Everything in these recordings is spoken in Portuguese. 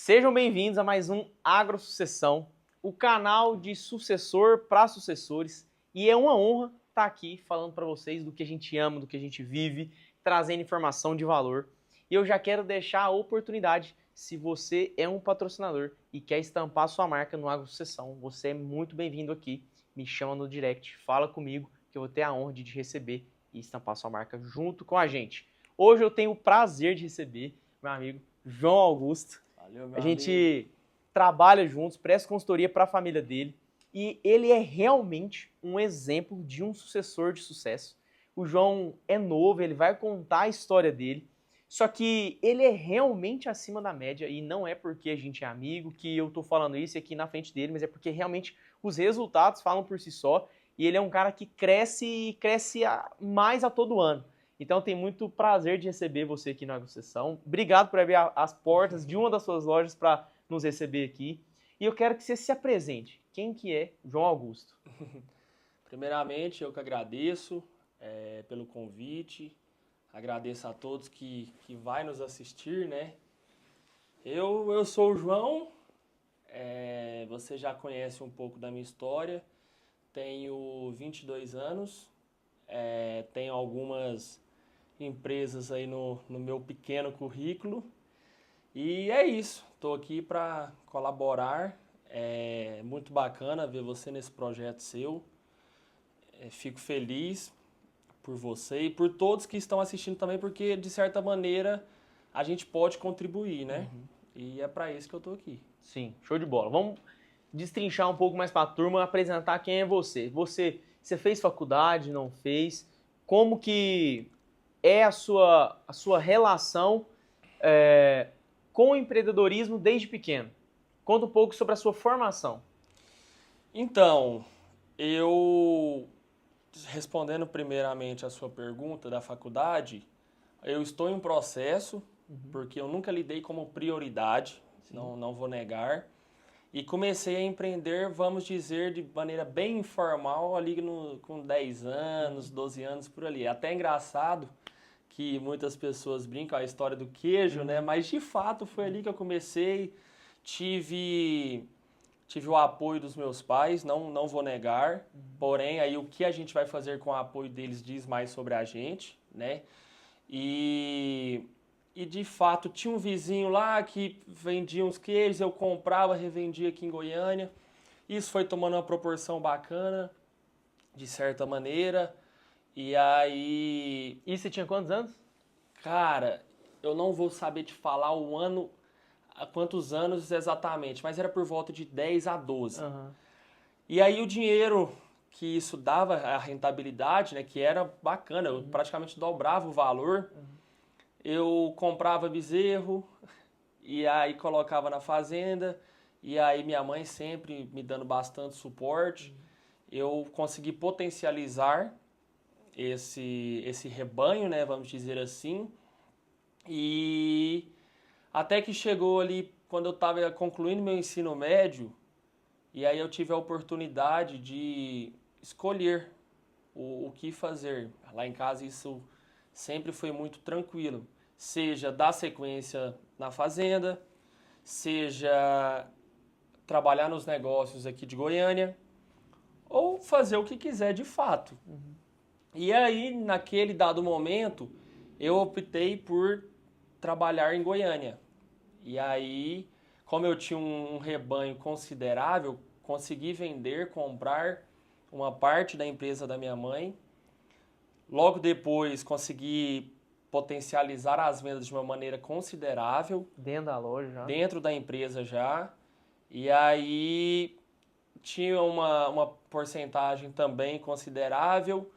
Sejam bem-vindos a mais um AgroSucessão, o canal de sucessor para sucessores. E é uma honra estar aqui falando para vocês do que a gente ama, do que a gente vive, trazendo informação de valor. E eu já quero deixar a oportunidade, se você é um patrocinador e quer estampar sua marca no AgroSucessão, você é muito bem-vindo aqui. Me chama no direct, fala comigo, que eu vou ter a honra de te receber e estampar sua marca junto com a gente. Hoje eu tenho o prazer de receber meu amigo João Augusto. Valeu, meu A gente amigo. trabalha juntos, presta consultoria para a família dele e ele é realmente um exemplo de um sucessor de sucesso. O João é novo, ele vai contar a história dele, só que ele é realmente acima da média e não é porque a gente é amigo que eu tô falando isso aqui na frente dele, mas é porque realmente os resultados falam por si só e ele é um cara que cresce mais a todo ano. Então tem muito prazer de receber você aqui na AgroSucessão. Obrigado por abrir as portas de uma das suas lojas para nos receber aqui. E eu quero que você se apresente. Quem que é João Augusto? Primeiramente, eu que agradeço pelo convite. Agradeço a todos que vai nos assistir, né? Eu sou o João, você já conhece um pouco da minha história. Tenho 22 anos, tenho algumas empresas aí no meu pequeno currículo. E é isso, estou aqui para colaborar. É muito bacana ver você nesse projeto seu. Fico feliz por você e por todos que estão assistindo também, porque de certa maneira a gente pode contribuir, né? E é para isso que eu estou aqui. Sim, show de bola. Vamos destrinchar um pouco mais para a turma, apresentar quem é você. Você fez faculdade, não fez? Como que é a sua relação com o empreendedorismo desde pequeno? Conta um pouco sobre a sua formação. Então, respondendo primeiramente a sua pergunta da faculdade, eu estou em um processo, porque eu nunca lidei como prioridade, não vou negar, e comecei a empreender, vamos dizer, de maneira bem informal, ali com 10 anos, 12 anos, por ali. Até engraçado que muitas pessoas brincam a história do queijo, né? Mas de fato foi ali que eu comecei, tive o apoio dos meus pais, não vou negar, porém aí o que a gente vai fazer com o apoio deles diz mais sobre a gente, né? E de fato tinha um vizinho lá que vendia uns queijos, eu comprava, revendia aqui em Goiânia. Isso foi tomando uma proporção bacana, de certa maneira. E aí... E você tinha quantos anos? Cara, eu não vou saber te falar o ano, há quantos anos exatamente, mas era por volta de 10 a 12. E aí o dinheiro que isso dava, a rentabilidade, né, que era bacana, eu praticamente dobrava o valor. Eu comprava bezerro e aí colocava na fazenda, e aí minha mãe sempre me dando bastante suporte. Eu consegui potencializar esse rebanho, né, vamos dizer assim, e até que chegou ali quando eu estava concluindo meu ensino médio, e aí eu tive a oportunidade de escolher o que fazer. Lá em casa isso sempre foi muito tranquilo, seja dar sequência na fazenda, seja trabalhar nos negócios aqui de Goiânia, ou fazer o que quiser de fato. E aí, naquele dado momento, eu optei por trabalhar em Goiânia. E aí, como eu tinha um rebanho considerável, consegui vender, comprar uma parte da empresa da minha mãe. Logo depois, consegui potencializar as vendas de uma maneira considerável. Dentro da loja já? Dentro da empresa já. E aí, tinha uma porcentagem também considerável.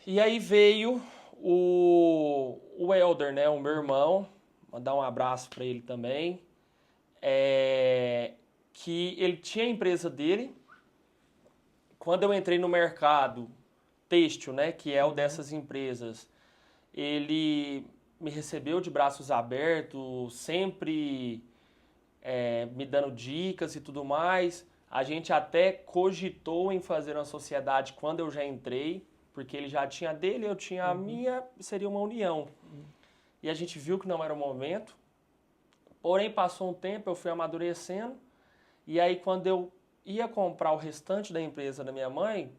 E aí veio o Elder, né, o meu irmão, mandar um abraço para ele também, que ele tinha a empresa dele. Quando eu entrei no mercado têxtil, né, que é o dessas empresas, ele me recebeu de braços abertos, sempre me dando dicas e tudo mais. A gente até cogitou em fazer uma sociedade quando eu já entrei, porque ele já tinha a dele, eu tinha a minha, seria uma união. E a gente viu que não era o momento, Porém, passou um tempo, eu fui amadurecendo, e aí quando eu ia comprar o restante da empresa da minha mãe,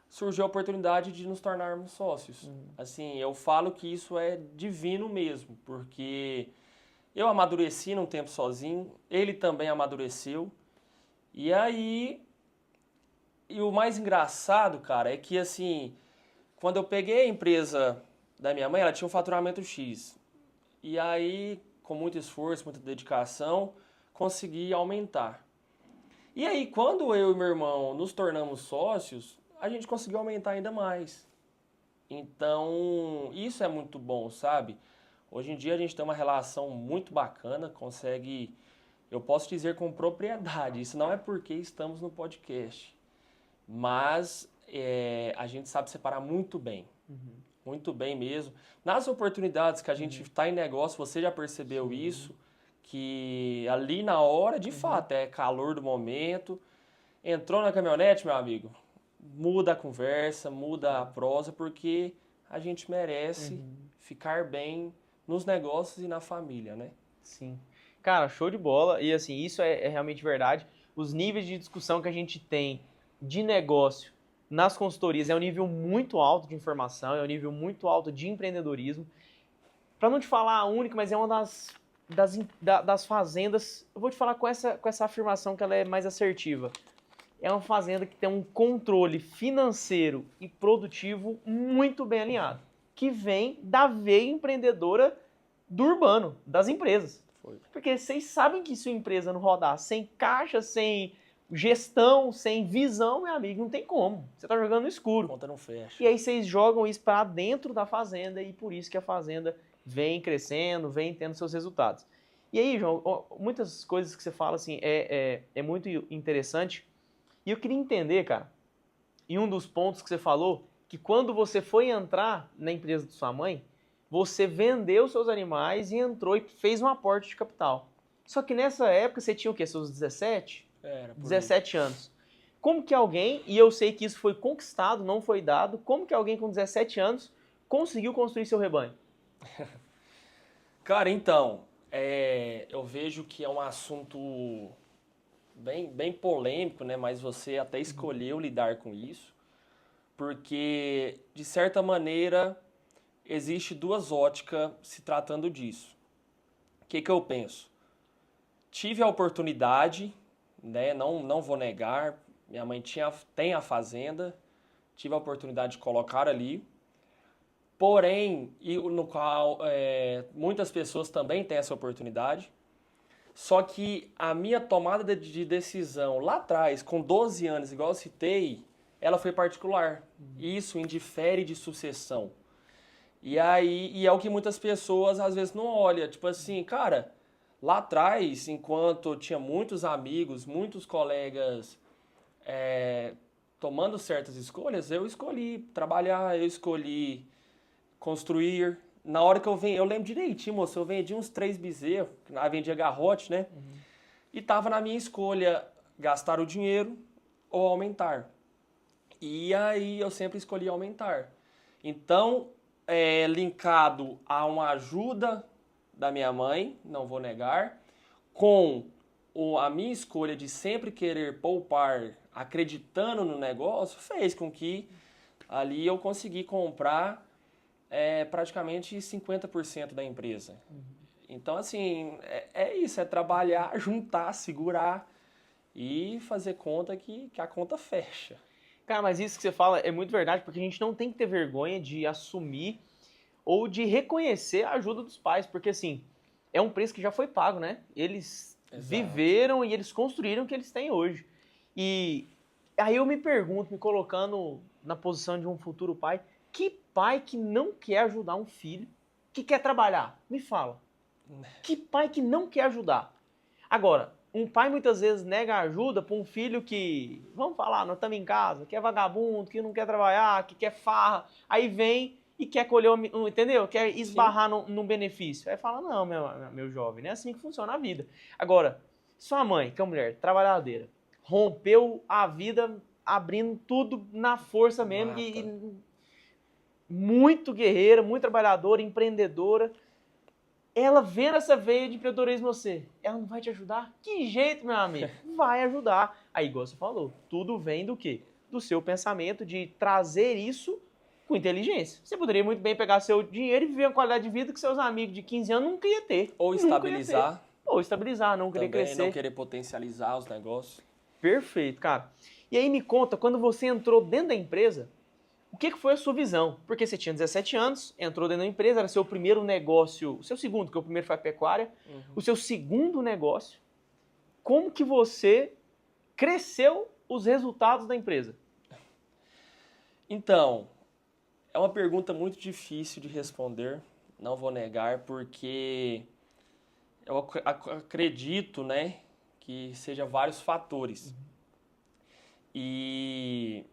surgiu a oportunidade de nos tornarmos sócios. Assim, eu falo que isso é divino mesmo, porque eu amadureci num tempo sozinho, ele também amadureceu, e aí... E o mais engraçado, cara, é que assim, quando eu peguei a empresa da minha mãe, ela tinha um faturamento X. E aí, com muito esforço, muita dedicação, consegui aumentar. E aí, quando eu e meu irmão nos tornamos sócios, a gente conseguiu aumentar ainda mais. Então, isso é muito bom, sabe? Hoje em dia a gente tem uma relação muito bacana, consegue, eu posso dizer com propriedade, isso não é porque estamos no podcast, mas a gente sabe separar muito bem. Muito bem mesmo. Nas oportunidades que a gente está em negócio, você já percebeu isso, que ali na hora, de fato, é calor do momento. Entrou na caminhonete, meu amigo, muda a conversa, muda a prosa, porque a gente merece ficar bem nos negócios e na família, né? Sim. Cara, show de bola. E assim, isso é realmente verdade. Os níveis de discussão que a gente tem de negócio nas consultorias é um nível muito alto de informação, é um nível muito alto de empreendedorismo. Para não te falar a única, mas é uma das fazendas, eu vou te falar com essa afirmação que ela é mais assertiva. É uma fazenda que tem um controle financeiro e produtivo muito bem alinhado, que vem da veia empreendedora do urbano, das empresas. Porque vocês sabem que se a empresa não rodar sem caixa, sem gestão, sem visão, meu amigo, não tem como. Você tá jogando no escuro. Conta não fecha. E aí vocês jogam isso para dentro da fazenda e por isso que a fazenda vem crescendo, vem tendo seus resultados. E aí, João, muitas coisas que você fala assim é muito interessante. E eu queria entender, cara, e um dos pontos que você falou, que quando você foi entrar na empresa de sua mãe, você vendeu seus animais e entrou e fez um aporte de capital. Só que nessa época você tinha o quê? Seus 17? Era, por 17 anos. Como que alguém, e eu sei que isso foi conquistado, não foi dado, como que alguém com 17 anos conseguiu construir seu rebanho? Cara, então, eu vejo que é um assunto bem polêmico, né? Mas você até escolheu lidar com isso, porque, de certa maneira, existe duas óticas se tratando disso. O que eu penso? Tive a oportunidade, né? Não vou negar, minha mãe tem a fazenda, tive a oportunidade de colocar ali, porém, e no qual muitas pessoas também têm essa oportunidade, só que a minha tomada de decisão lá atrás, com 12 anos, igual eu citei, ela foi particular. Isso indifere de sucessão. E é o que muitas pessoas às vezes não olham. Tipo assim, cara, lá atrás, enquanto eu tinha muitos amigos, muitos colegas tomando certas escolhas, eu escolhi trabalhar, eu escolhi construir. Na hora que eu lembro direitinho, moço, eu vendia uns 3 bezerros, eu vendia garrote, né? E tava na minha escolha gastar o dinheiro ou aumentar. E aí eu sempre escolhi aumentar. Então, linkado a uma ajuda da minha mãe, não vou negar, com a minha escolha de sempre querer poupar, acreditando no negócio, fez com que ali eu consegui comprar praticamente 50% da empresa. Então, assim, isso, é trabalhar, juntar, segurar e fazer conta que a conta fecha. Cara, mas isso que você fala é muito verdade, porque a gente não tem que ter vergonha de assumir ou de reconhecer a ajuda dos pais, porque assim, é um preço que já foi pago, né? Eles viveram e eles construíram o que eles têm hoje. E aí eu me pergunto, me colocando na posição de um futuro pai, que pai que não quer ajudar um filho que quer trabalhar? Me fala. Que pai que não quer ajudar? Agora, um pai muitas vezes nega ajuda para um filho que, vamos falar, nós estamos em casa, que é vagabundo, que não quer trabalhar, que quer farra, aí vem e quer colher, entendeu? Quer esbarrar num benefício. Aí fala, não, meu jovem, não é assim que funciona a vida. Agora, sua mãe, que é uma mulher trabalhadeira, rompeu a vida abrindo tudo na força mesmo, e muito guerreira, muito trabalhadora, empreendedora. ela vendo essa veia de empreendedorismo em você, ela não vai te ajudar? Que jeito, meu amigo? Vai ajudar. Aí, igual você falou, tudo vem do quê? Do seu pensamento de trazer isso com inteligência. Você poderia muito bem pegar seu dinheiro e viver uma qualidade de vida que seus amigos de 15 anos não queriam ter. Ou estabilizar. Ou estabilizar, não querer também, crescer. não querer potencializar os negócios. Perfeito, cara. E aí me conta, quando você entrou dentro da empresa, o que foi a sua visão? Porque você tinha 17 anos, entrou dentro da empresa, era seu primeiro negócio, o seu segundo, que o primeiro foi a pecuária, o seu segundo negócio. Como que você cresceu os resultados da empresa? Então, é uma pergunta muito difícil de responder, não vou negar, porque eu acredito, né, que seja vários fatores. E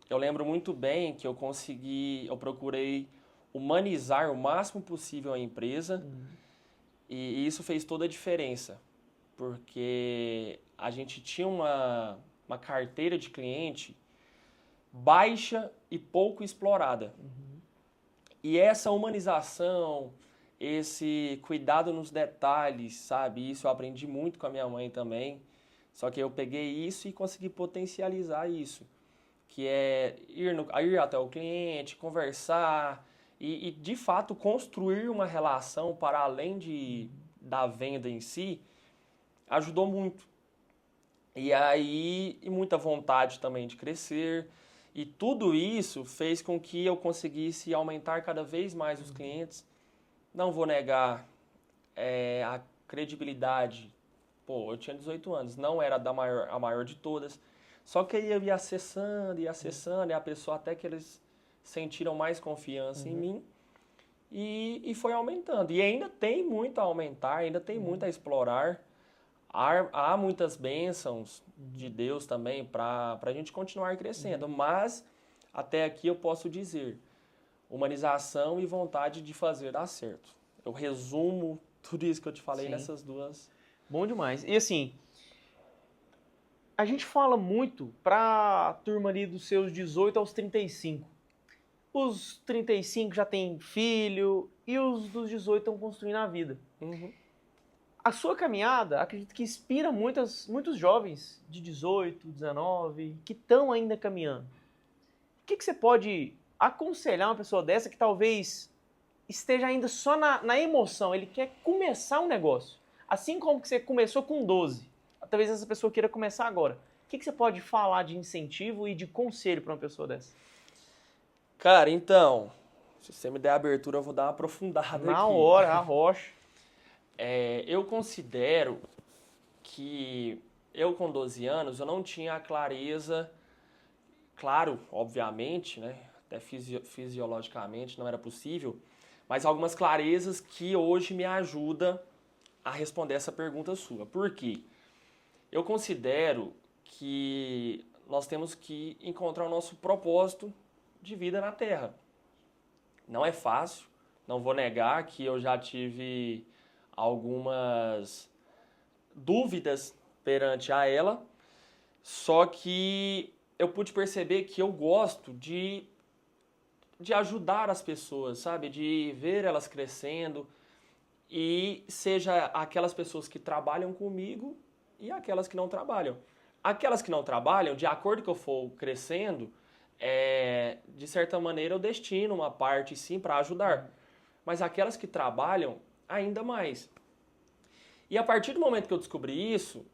eu lembro muito bem que eu procurei humanizar o máximo possível a empresa, e isso fez toda a diferença, porque a gente tinha uma carteira de cliente baixa e pouco explorada. E essa humanização, esse cuidado nos detalhes, sabe? Isso eu aprendi muito com a minha mãe também. Só que eu peguei isso e consegui potencializar isso. Que é ir até o cliente, conversar e de fato construir uma relação para além da venda em si, ajudou muito. E aí, e muita vontade também de crescer. E tudo isso fez com que eu conseguisse aumentar cada vez mais os clientes. Não vou negar a credibilidade. Pô, eu tinha 18 anos, não era a maior de todas. Só que aí eu ia acessando, e a pessoa até que eles sentiram mais confiança em mim. E foi aumentando. E ainda tem muito a aumentar, ainda tem muito a explorar. Há muitas bênçãos de Deus também para a gente continuar crescendo, mas até aqui eu posso dizer humanização e vontade de fazer dar certo. Eu resumo tudo isso que eu te falei nessas duas. Bom demais. E assim, a gente fala muito para a turma ali dos seus 18 aos 35. Os 35 já têm filho e os dos 18 estão construindo a vida. A sua caminhada, acredito que inspira muitos jovens de 18, 19, que estão ainda caminhando. O que você pode aconselhar uma pessoa dessa que talvez esteja ainda só na emoção, ele quer começar um negócio? Assim como que você começou com 12, talvez essa pessoa queira começar agora. O que você pode falar de incentivo e de conselho para uma pessoa dessa? Cara, então, se você me der a abertura, eu vou dar uma aprofundada aqui. Na hora, arrocha. Eu considero que eu com 12 anos, eu não tinha a clareza, claro, obviamente, né, até fisiologicamente não era possível, mas algumas clarezas que hoje me ajudam a responder essa pergunta sua. Por quê? Eu considero que nós temos que encontrar o nosso propósito de vida na Terra. Não é fácil, não vou negar que eu já tive algumas dúvidas perante a ela, só que eu pude perceber que eu gosto de ajudar as pessoas, sabe? De ver elas crescendo, e seja aquelas pessoas que trabalham comigo e aquelas que não trabalham. Aquelas que não trabalham, de acordo que eu for crescendo, de certa maneira eu destino uma parte sim para ajudar. Mas aquelas que trabalham, ainda mais. E a partir do momento que eu descobri isso,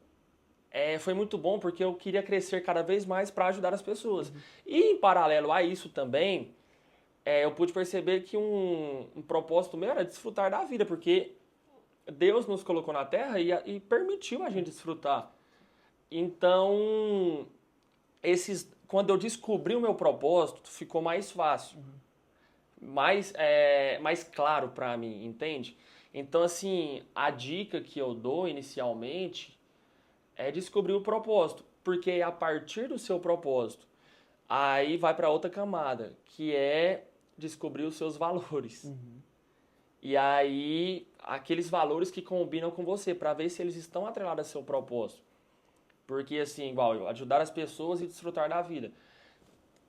foi muito bom porque eu queria crescer cada vez mais para ajudar as pessoas. E em paralelo a isso também, eu pude perceber que um propósito meu era desfrutar da vida, porque Deus nos colocou na Terra e permitiu a gente desfrutar. Então, quando eu descobri o meu propósito, ficou mais fácil. Mais claro para mim, entende? Então, assim, a dica que eu dou inicialmente é descobrir o propósito, porque a partir do seu propósito, aí vai para outra camada, que é descobrir os seus valores. E aí, aqueles valores que combinam com você, para ver se eles estão atrelados ao seu propósito. Porque, assim, igual, ajudar as pessoas e desfrutar da vida.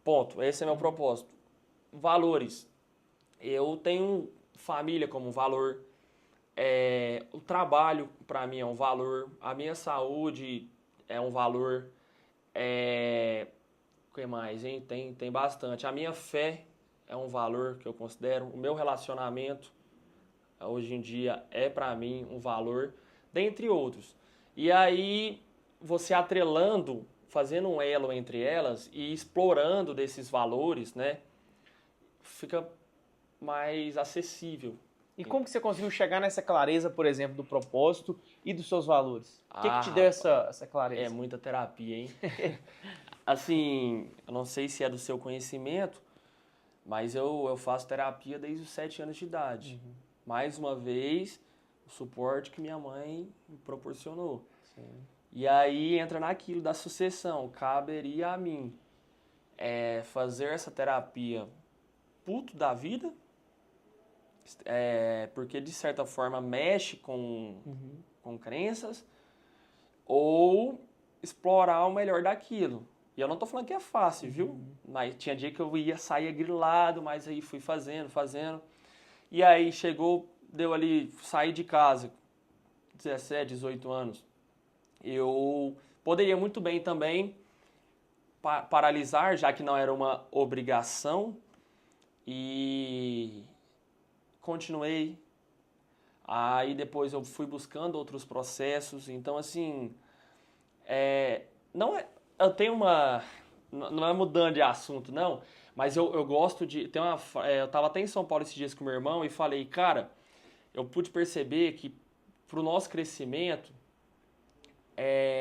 Ponto, esse é meu propósito. Valores. Eu tenho família como valor, O trabalho, para mim, é um valor. A minha saúde é um valor. O que mais, hein? Tem bastante. A minha fé é um valor que eu considero. O meu relacionamento, hoje em dia, é para mim um valor, dentre outros. E aí, você atrelando, fazendo um elo entre elas e explorando desses valores, né? Fica mais acessível. E como que você conseguiu chegar nessa clareza, por exemplo, do propósito e dos seus valores? O que te deu essa clareza? É muita terapia, hein? Assim, eu não sei se é do seu conhecimento, mas eu faço terapia desde os 7 anos de idade. Uhum. Mais uma vez, o suporte que minha mãe me proporcionou. Sim. E aí entra naquilo da sucessão. Caberia a mim fazer essa terapia puto da vida, porque de certa forma mexe com crenças, ou explorar o melhor daquilo. E eu não tô falando que é fácil, viu? Mas tinha dia que eu saía grilado, mas aí fui fazendo. E aí deu ali, saí de casa, 17, 18 anos. Eu poderia muito bem também paralisar, já que não era uma obrigação, e continuei. Aí depois eu fui buscando outros processos. Então, assim, eu tenho uma... Não é mudando de assunto, não, mas eu gosto de... eu tava até em São Paulo esses dias com meu irmão e falei, cara, eu pude perceber que pro nosso crescimento,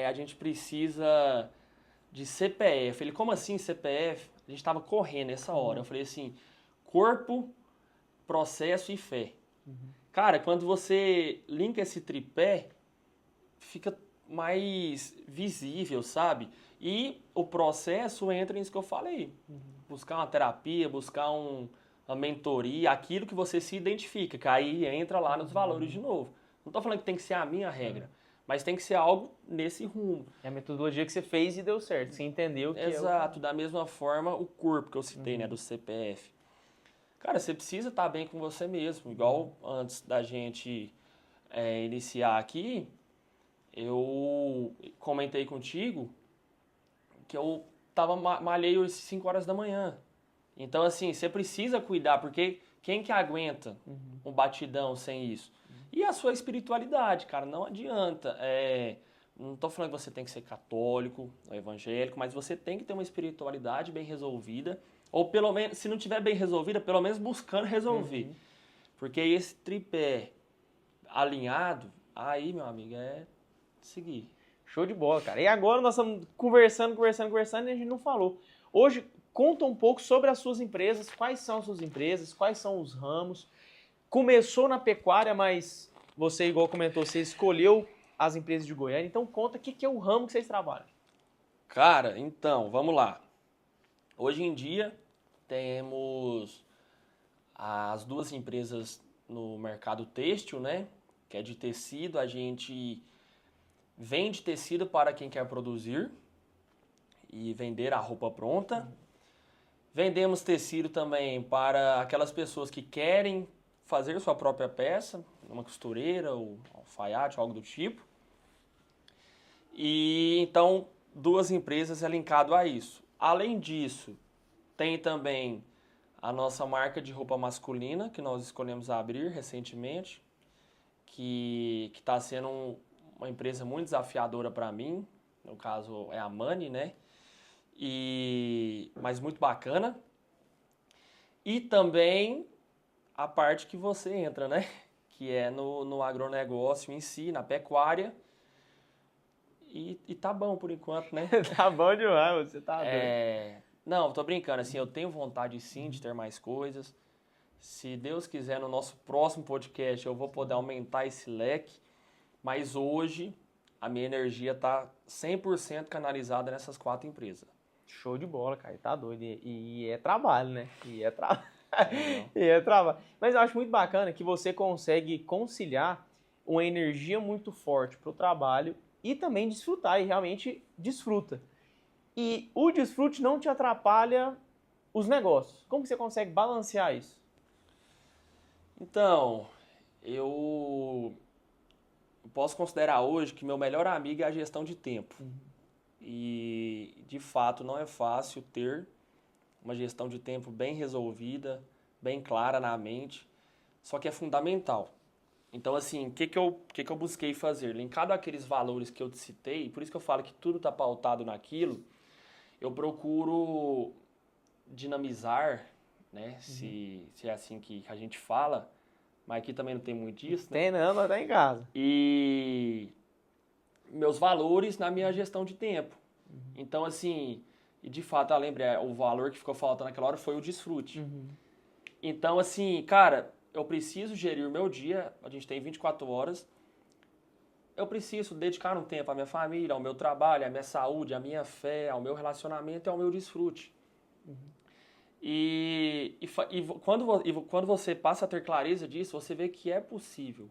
a gente precisa de CPF. Ele, como assim CPF? A gente tava correndo nessa hora. Eu falei assim, corpo, processo e fé. Cara, quando você linka esse tripé, fica mais visível, sabe? E o processo entra nisso que eu falei. Buscar uma terapia, buscar uma mentoria, aquilo que você se identifica, que aí entra lá nos valores de novo. Não tô falando que tem que ser a minha regra, mas tem que ser algo nesse rumo. É a metodologia que você fez e deu certo, você entendeu que Exato, da mesma forma o corpo que eu citei, né, do CPF. Cara, você precisa estar bem com você mesmo. Igual antes da gente iniciar aqui, eu comentei contigo que eu malhei às 5 horas da manhã. Então, assim, você precisa cuidar, porque quem que aguenta um batidão sem isso? E a sua espiritualidade, cara, não adianta. Não tô falando que você tem que ser católico, ou evangélico, mas você tem que ter uma espiritualidade bem resolvida. Ou pelo menos, se não tiver bem resolvida, pelo menos buscando resolver. Porque esse tripé alinhado, aí, meu amigo, é seguir. Show de bola, cara. E agora nós estamos conversando e a gente não falou. Hoje, conta um pouco sobre as suas empresas, quais são as suas empresas, quais são os ramos. Começou na pecuária, mas você, igual comentou, você escolheu as empresas de Goiânia. Então conta o que é o ramo que vocês trabalham. Cara, então, vamos lá. Hoje em dia, temos as 2 empresas no mercado têxtil, né? Que é de tecido. A gente vende tecido para quem quer produzir e vender a roupa pronta. Vendemos tecido também para aquelas pessoas que querem fazer sua própria peça, uma costureira ou alfaiate, algo do tipo. E então, 2 empresas é linkado a isso. Além disso, tem também a nossa marca de roupa masculina, que nós escolhemos abrir recentemente, que está sendo uma empresa muito desafiadora para mim, no caso é a Mani, né? Mas muito bacana. E também a parte que você entra, né? Que é no agronegócio em si, na pecuária. E tá bom por enquanto, né? Tá bom demais, você tá doido. Não, tô brincando, assim, eu tenho vontade sim de ter mais coisas. Se Deus quiser, no nosso próximo podcast eu vou poder aumentar esse leque. Mas hoje a minha energia tá 100% canalizada nessas 4 empresas. Show de bola, cara. Tá doido. E é trabalho, né? E é trabalho. Mas eu acho muito bacana que você consegue conciliar uma energia muito forte pro trabalho e também desfrutar, e realmente desfruta. E o desfrute não te atrapalha os negócios. Como que você consegue balancear isso? Então, eu posso considerar hoje que meu melhor amigo é a gestão de tempo. E, de fato, não é fácil ter uma gestão de tempo bem resolvida, bem clara na mente, só que é fundamental. Então, assim, o que eu busquei fazer? Linkado àqueles valores que eu te citei, por isso que eu falo que tudo está pautado naquilo, eu procuro dinamizar, né? Se é assim que a gente fala, mas aqui também não tem muito disso, né? Tem não, mas tá em casa. E meus valores na minha gestão de tempo. Então, assim, e de fato, eu lembro, o valor que ficou faltando naquela hora foi o desfrute. Então, assim, cara, eu preciso gerir o meu dia, a gente tem 24 horas, eu preciso dedicar um tempo à minha família, ao meu trabalho, à minha saúde, à minha fé, ao meu relacionamento e ao meu desfrute. E quando você passa a ter clareza disso, você vê que é possível.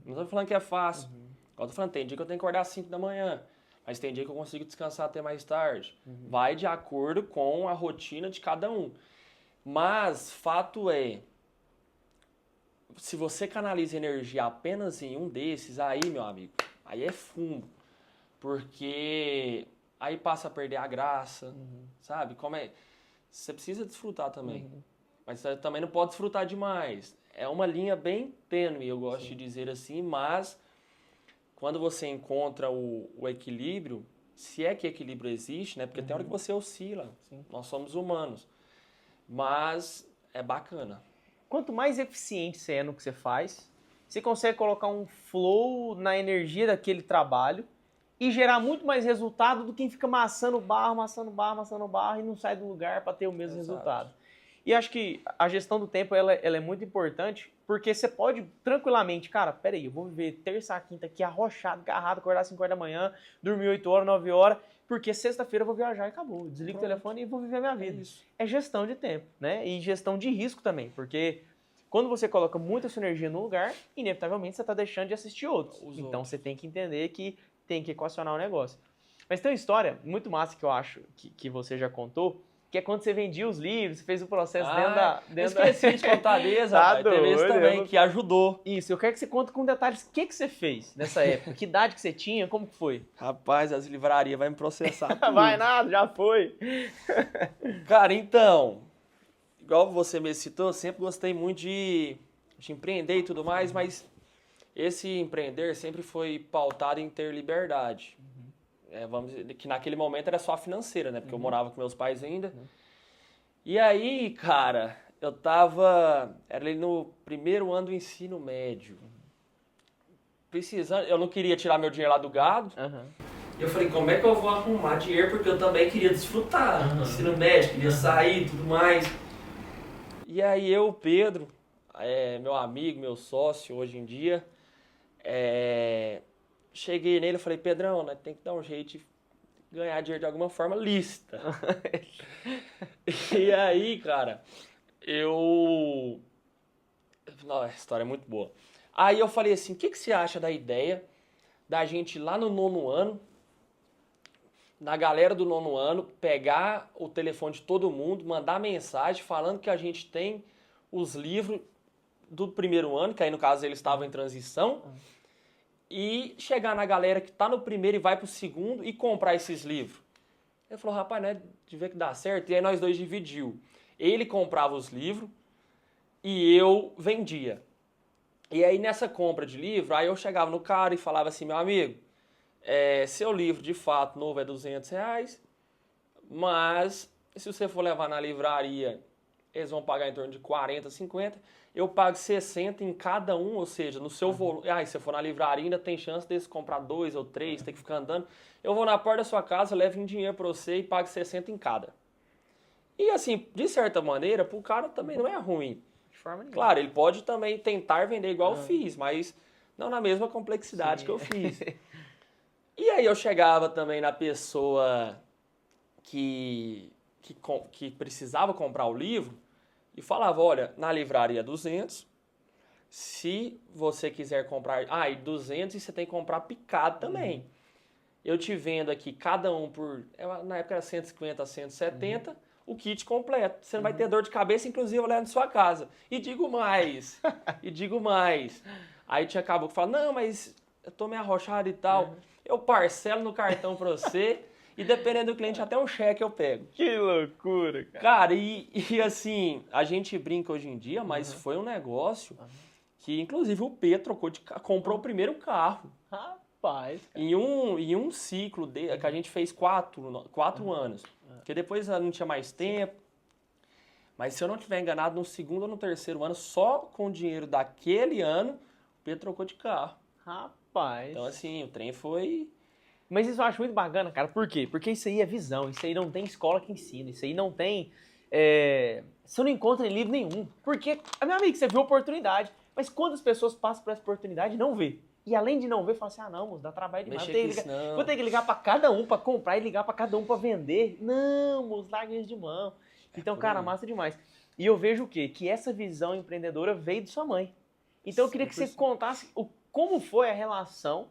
Não estou falando que é fácil. Eu tô falando, tem dia que eu tenho que acordar às 5 da manhã, mas tem dia que eu consigo descansar até mais tarde. Vai de acordo com a rotina de cada um. Mas, fato é, se você canaliza energia apenas em um desses, aí, meu amigo, aí é fumo. Porque aí passa a perder a graça, sabe? Você precisa desfrutar também. Mas você também não pode desfrutar demais. É uma linha bem tênue, eu gosto de dizer assim, mas quando você encontra o equilíbrio, se é que equilíbrio existe, né? Porque tem hora que você oscila. Nós somos humanos. Mas é bacana. Quanto mais eficiente você é no que você faz, você consegue colocar um flow na energia daquele trabalho e gerar muito mais resultado do que quem fica amassando barro e não sai do lugar para ter o mesmo resultado. E acho que a gestão do tempo ela é muito importante, porque você pode tranquilamente, cara, peraí, eu vou viver terça a quinta aqui arrochado, agarrado, acordar às 5 horas da manhã, dormir 8 horas, 9 horas, porque sexta-feira eu vou viajar e acabou. Eu desligo o telefone e vou viver a minha vida. É gestão de tempo, né? E gestão de risco também, porque quando você coloca muita sua energia num lugar, inevitavelmente você está deixando de assistir outros. Então você tem que entender que tem que equacionar o negócio. Mas tem uma história muito massa que eu acho que você já contou, que é quando você vendia os livros, você fez o processo dentro da... Esqueci de contar desse, rapaz. Teve esse também, que ajudou. Isso, eu quero que você conte com detalhes o que você fez nessa época, que idade que você tinha, como que foi? Rapaz, as livrarias vão me processar tudo. Vai nada, já foi. Cara, então, igual você me citou, eu sempre gostei muito de empreender e tudo mais, mas esse empreender sempre foi pautado em ter liberdade. Vamos dizer que naquele momento era só financeira, né? Porque eu morava com meus pais ainda. E aí, cara, era ali no primeiro ano do ensino médio. Precisando, eu não queria tirar meu dinheiro lá do gado. E eu falei, como é que eu vou arrumar dinheiro? Porque eu também queria desfrutar do ensino médio, queria sair e tudo mais. E aí eu, Pedro, meu amigo, meu sócio hoje em dia, cheguei nele e falei, Pedrão, né, tem que dar um jeito de ganhar dinheiro de alguma forma lícita. E aí, cara, Não, a história é muito boa. Aí eu falei assim, o que você acha da ideia da gente ir lá no 9º ano, na galera do 9º ano, pegar o telefone de todo mundo, mandar mensagem falando que a gente tem os livros do primeiro ano, que aí no caso eles estavam em transição, e chegar na galera que tá no primeiro e vai pro segundo e comprar esses livros. Ele falou, rapaz, né, de ver que dá certo. E aí nós dois dividiu. Ele comprava os livros e eu vendia. E aí nessa compra de livro, aí eu chegava no cara e falava assim, meu amigo, seu livro de fato novo é R$200, mas se você for levar na livraria, eles vão pagar em torno de 40, 50, eu pago 60 em cada um, ou seja, no seu volume. Se você for na livraria, ainda tem chance de comprar 2 ou 3, tem que ficar andando. Eu vou na porta da sua casa, levo em dinheiro para você e pago 60 em cada. E assim, de certa maneira, pro cara também não é ruim. De forma nenhuma. Claro, ele pode também tentar vender igual eu fiz, mas não na mesma complexidade que eu fiz. E aí eu chegava também na pessoa que precisava comprar o livro, e falava, olha, na livraria 200, se você quiser comprar... e 200 e você tem que comprar picado também. Eu te vendo aqui cada um por... Na época era 150 a 170, o kit completo. Você não vai ter dor de cabeça, inclusive, olhando na sua casa. E digo mais. Aí tinha caboclo que fala, não, mas eu tô meio arrochado e tal. Eu parcelo no cartão pra você e dependendo do cliente, até um cheque eu pego. Que loucura, cara. Cara, e assim, a gente brinca hoje em dia, mas foi um negócio que, inclusive, o P comprou o primeiro carro. Rapaz, cara. Em um ciclo que a gente fez 4 anos. Porque depois não tinha mais tempo. Mas se eu não estiver enganado, no segundo ou no terceiro ano, só com o dinheiro daquele ano, o Pedro trocou de carro. Rapaz. Então, assim, o trem foi... Mas isso eu acho muito bacana, cara. Por quê? Porque isso aí é visão. Isso aí não tem escola que ensina. Isso aí não tem... Você não encontra em livro nenhum. Porque, meu amigo, você viu a oportunidade. Mas quantas pessoas passam por essa oportunidade e não vê? E além de não ver, fala assim, ah, não, moço, dá trabalho demais. Vou ter que ligar pra cada um pra comprar e ligar pra cada um pra vender. Não, moço, larga isso de mão. Então, cara, massa demais. E eu vejo o quê? Que essa visão empreendedora veio de sua mãe. Então, eu queria que você contasse como foi a relação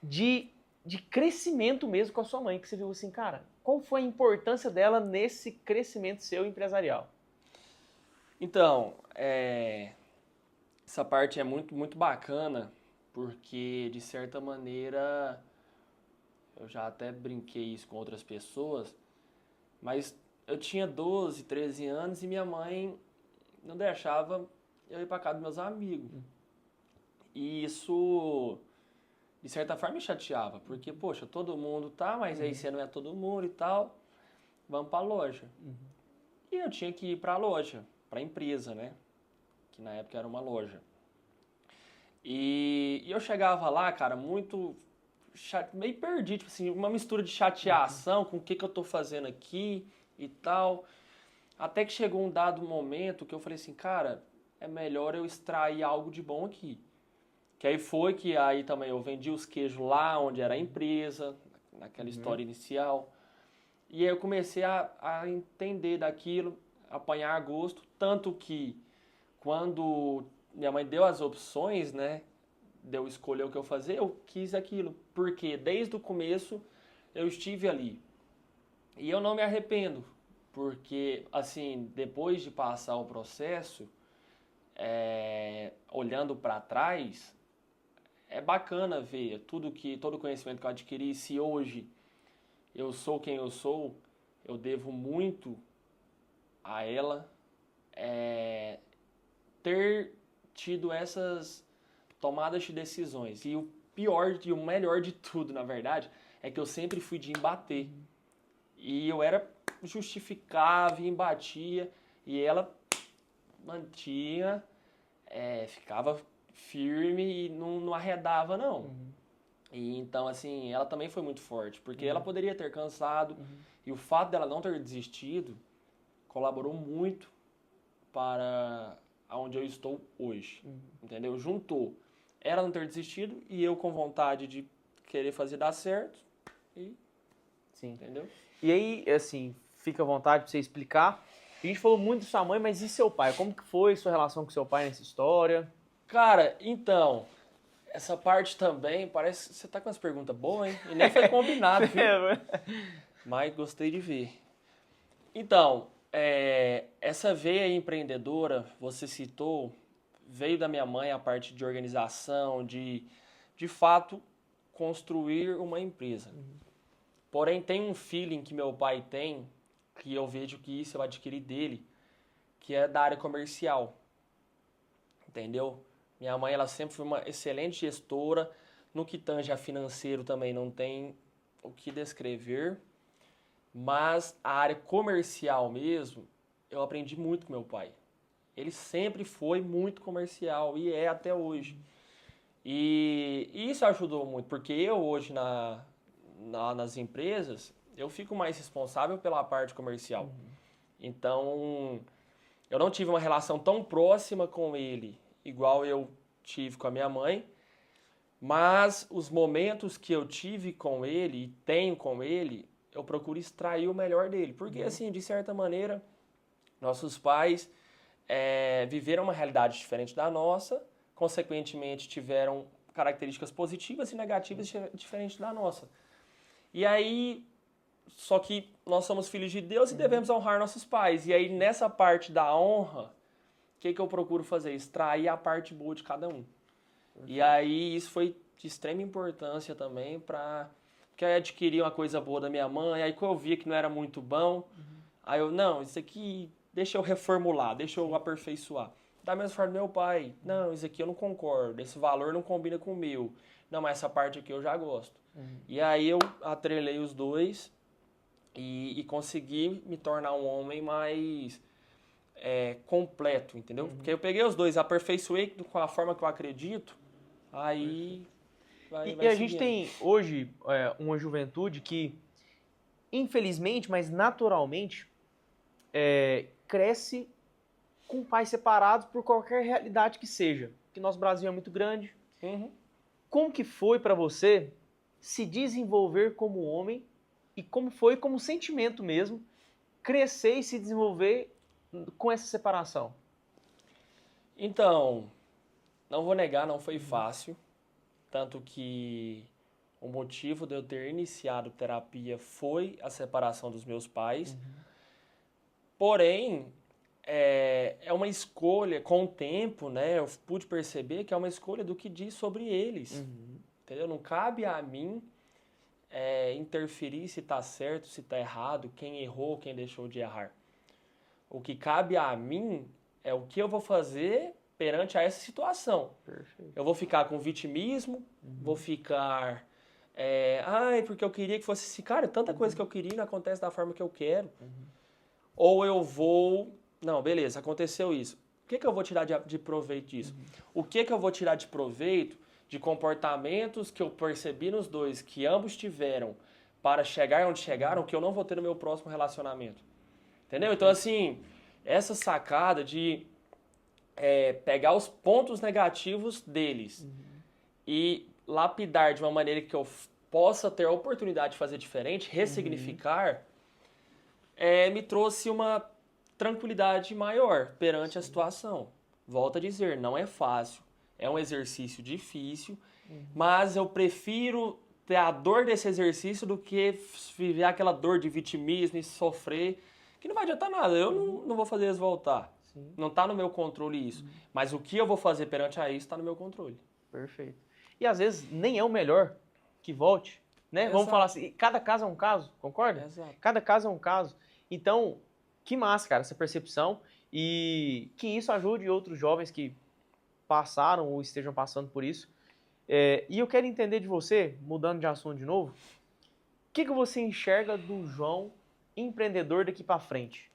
de crescimento mesmo com a sua mãe. Que você viu assim, cara, qual foi a importância dela nesse crescimento seu empresarial? Então, essa parte é muito, muito bacana, porque, de certa maneira, eu já até brinquei isso com outras pessoas, mas eu tinha 12, 13 anos e minha mãe não deixava eu ir para casa dos meus amigos. E isso, de certa forma, me chateava, porque, poxa, todo mundo tá, mas aí você não é todo mundo e tal, vamos para a loja. E eu tinha que ir para a loja, para a empresa, né? Que na época era uma loja. E eu chegava lá, cara, muito meio perdido, tipo assim, uma mistura de chateação com o que eu tô fazendo aqui e tal. Até que chegou um dado momento que eu falei assim, cara, é melhor eu extrair algo de bom aqui. Que aí foi que aí também eu vendi os queijos lá onde era a empresa, naquela história inicial. E aí eu comecei a entender daquilo, apanhar gosto, tanto que quando minha mãe deu as opções, né, de eu escolher o que eu fazer, eu quis aquilo, porque desde o começo eu estive ali. E eu não me arrependo, porque, assim, depois de passar o processo, olhando para trás, é bacana ver todo o conhecimento que eu adquiri. Se hoje eu sou quem eu sou, eu devo muito a ela ter tido essas tomadas de decisões. E o pior e o melhor de tudo, na verdade, é que eu sempre fui de embater. E eu justificava e embatia, e ela mantinha, ficava firme e não arredava, não. E então, assim, ela também foi muito forte, porque ela poderia ter cansado, e o fato dela não ter desistido colaborou muito para onde eu estou hoje, entendeu? Juntou ela não ter desistido e eu com vontade de querer fazer dar certo, e... Sim. Entendeu? E aí, assim, fica à vontade para você explicar. A gente falou muito de sua mãe, mas e seu pai? Como que foi sua relação com seu pai nessa história? Cara, então, essa parte também, parece que você tá com umas perguntas boas, hein? E nem foi combinado, viu? Mas gostei de ver. Então, essa veia empreendedora, você citou, veio da minha mãe a parte de organização, de fato, construir uma empresa. Porém, tem um feeling que meu pai tem, que eu vejo que isso eu adquiri dele, que é da área comercial. Entendeu? Minha mãe, ela sempre foi uma excelente gestora. No que tange a financeiro também não tem o que descrever. Mas a área comercial mesmo, eu aprendi muito com meu pai. Ele sempre foi muito comercial e é até hoje. E isso ajudou muito, porque eu hoje nas empresas, eu fico mais responsável pela parte comercial. Então, eu não tive uma relação tão próxima com ele, igual eu tive com a minha mãe, mas os momentos que eu tive com ele e tenho com ele, eu procuro extrair o melhor dele. Porque, assim, de certa maneira, nossos pais viveram uma realidade diferente da nossa, consequentemente tiveram características positivas e negativas diferentes da nossa. E aí, Só que nós somos filhos de Deus e devemos honrar nossos pais. E aí, nessa parte da honra, o que eu procuro fazer? Extrair a parte boa de cada um. E aí, isso foi de extrema importância também porque eu adquiri uma coisa boa da minha mãe, aí quando eu via que não era muito bom, aí eu, não, isso aqui deixa eu reformular, deixa eu aperfeiçoar. Da mesma forma do meu pai, não, isso aqui eu não concordo, esse valor não combina com o meu. Não, mas essa parte aqui eu já gosto. E aí eu atrelei os dois e consegui me tornar um homem mais completo, entendeu? Porque eu peguei os dois, aperfeiçoei com a forma que eu acredito, aí vai a gente tem hoje uma juventude que, infelizmente, mas naturalmente, cresce com pais separados por qualquer realidade que seja. Porque nosso Brasil é muito grande. Como que foi para você se desenvolver como homem e como foi como sentimento mesmo crescer e se desenvolver com essa separação? Então, não vou negar, não foi fácil. Tanto que o motivo de eu ter iniciado terapia foi a separação dos meus pais. Porém, é uma escolha, com o tempo, né, eu pude perceber que é uma escolha do que diz sobre eles. Entendeu? Não cabe a mim interferir se está certo, se está errado, quem errou, quem deixou de errar. O que cabe a mim é o que eu vou fazer perante a essa situação. Perfeito. Eu vou ficar com vitimismo, vou ficar... ai, porque eu queria que fosse assim. Cara, tanta coisa que eu queria não acontece da forma que eu quero. Ou eu vou... Não, beleza, aconteceu isso. O que eu vou tirar de proveito disso? O que eu vou tirar de proveito de comportamentos que eu percebi nos dois, que ambos tiveram, para chegar onde chegaram, que eu não vou ter no meu próximo relacionamento? Entendeu? Então, assim, essa sacada de pegar os pontos negativos deles e lapidar de uma maneira que eu possa ter a oportunidade de fazer diferente, ressignificar, me trouxe uma tranquilidade maior perante a situação. Volto a dizer, não é fácil, é um exercício difícil, mas eu prefiro ter a dor desse exercício do que viver aquela dor de vitimismo e sofrer, que não vai adiantar nada. Eu não vou fazer eles voltar. Sim. Não está no meu controle isso. Mas o que eu vou fazer perante a isso está no meu controle. Perfeito. E às vezes nem é o melhor que volte, né? Exato. Vamos falar assim, cada caso é um caso, concorda? Exato. Cada caso é um caso. Então, que massa, cara, essa percepção, e que isso ajude outros jovens que passaram ou estejam passando por isso. E eu quero entender de você, mudando de assunto de novo, o que você enxerga do João empreendedor daqui para frente?